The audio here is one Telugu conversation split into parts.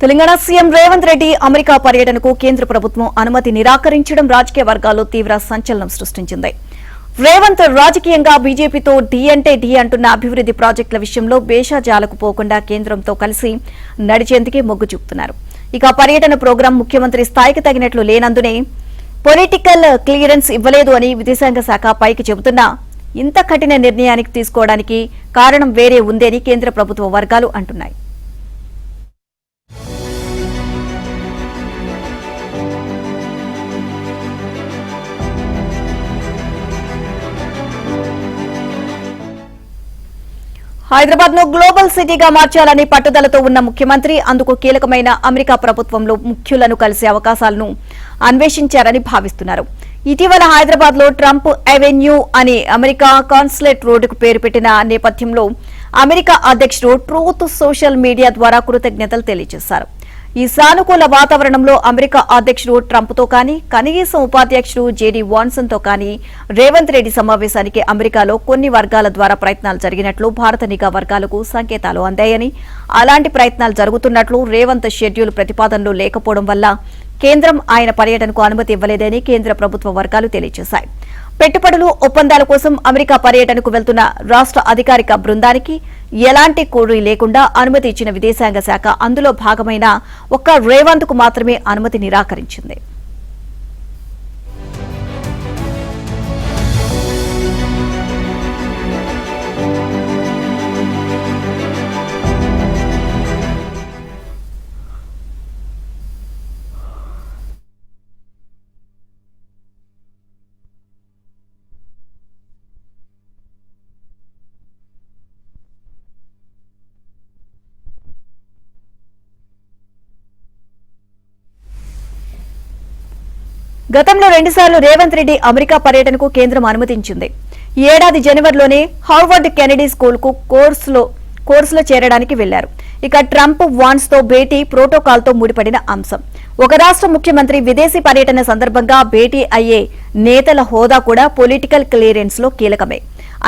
తెలంగాణ సీఎం రేవంత్ రెడ్డి అమెరికా పర్యటనకు కేంద్ర ప్రభుత్వం అనుమతి నిరాకరించడం రాజకీయ వర్గాల్లో తీవ్ర సంచలనం సృష్టించింది. రేవంత్ రాజకీయంగా బీజేపీతో ఢీ అంటే ఢీ అంటున్న అభివృద్ది ప్రాజెక్టుల విషయంలో బేషజాలకు పోకుండా కేంద్రంతో కలిసి నడిచేందుకే మొగ్గు చూపుతున్నారు. ఇక పర్యటన ప్రోగ్రాం ముఖ్యమంత్రి స్థాయికి తగినట్లు లేనందునే పొలిటికల్ క్లియరెన్స్ ఇవ్వలేదు అని విదేశాంగ శాఖ పైకి చెబుతున్నా ఇంత కఠిన నిర్ణయానికి తీసుకోవడానికి కారణం వేరే ఉందని కేంద్ర ప్రభుత్వ వర్గాలు అంటున్నాయి. హైదరాబాద్ ను గ్లోబల్ సిటీగా మార్చాలని పట్టుదలతో ఉన్న ముఖ్యమంత్రి అందుకు కీలకమైన అమెరికా ప్రభుత్వంలో ముఖ్యులను కలిసే అవకాశాలను అన్వేషించారని భావిస్తున్నారు. ఇటీవల హైదరాబాద్ లో ట్రంప్ అవెన్యూ అని అమెరికా కాన్సులేట్ రోడ్డుకు పేరు పెట్టిన నేపథ్యంలో అమెరికా అధ్యక్షుడు ట్రూత్ సోషల్ మీడియా ద్వారా కృతజ్ఞతలు తెలియజేశారు. ఈ సానుకూల వాతావరణంలో అమెరికా అధ్యక్షుడు ట్రంప్ తో కానీ కనీసం ఉపాధ్యక్షుడు జేడీ వాన్సన్ తో కానీ రేవంత్ రెడ్డి సమావేశానికి అమెరికాలో కొన్ని వర్గాల ద్వారా ప్రయత్నాలు జరిగినట్లు భారత నిఘా వర్గాలకు సంకేతాలు అందాయని, అలాంటి ప్రయత్నాలు జరుగుతున్నట్లు రేవంత్ షెడ్యూల్ ప్రతిపాదనలు లేకపోవడం వల్ల కేంద్రం ఆయన పర్యటనకు అనుమతి ఇవ్వలేదని కేంద్ర ప్రభుత్వ వర్గాలు తెలియజేశాయి. పెట్టుబడులు ఒప్పందాల కోసం అమెరికా పర్యటనకు వెళ్తున్న రాష్ట్ర అధికారిక బృందానికి ఎలాంటి కోరీ లేకుండా అనుమతి ఇచ్చిన విదేశాంగ శాఖ అందులో భాగమైన ఒక్క రేవంత్ కు మాత్రమే అనుమతి నిరాకరించింది. గతంలో 2 సార్లు రేవంత్ రెడ్డి అమెరికా పర్యటనకు కేంద్రం అనుమతించింది. ఈ ఏడాది జనవరిలోనే హార్వర్డ్ కెనడీ స్కూల్ కు కోర్సులో చేరడానికి వెళ్లారు. ఇక ట్రంప్ వాన్స్ తో భేటీ ప్రోటోకాల్ తో ముడిపడిన అంశం. ఒక రాష్ట్ర ముఖ్యమంత్రి విదేశీ పర్యటన సందర్భంగా భేటీ అయ్యే నేతల హోదా కూడా పొలిటికల్ క్లియరెన్స్ లో కీలకమే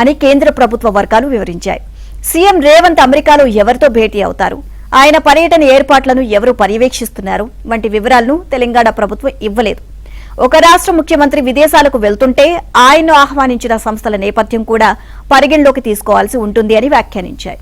అని కేంద్ర ప్రభుత్వ వర్గాలు వివరించాయి. సీఎం రేవంత్ అమెరికాలో ఎవరితో భేటీ అవుతారు, ఆయన పర్యటన ఏర్పాట్లను ఎవరు పర్యవేక్షిస్తున్నారు వంటి వివరాలను తెలంగాణ ప్రభుత్వం ఇవ్వలేదు. ఒక రాష్ట్ర ముఖ్యమంత్రి విదేశాలకు వెళ్తుంటే ఆయన్ను ఆహ్వానించిన సంస్థల నేపథ్యం కూడా పరిగణలోకి తీసుకోవాల్సి ఉంటుంది అని వ్యాఖ్యానించాయి.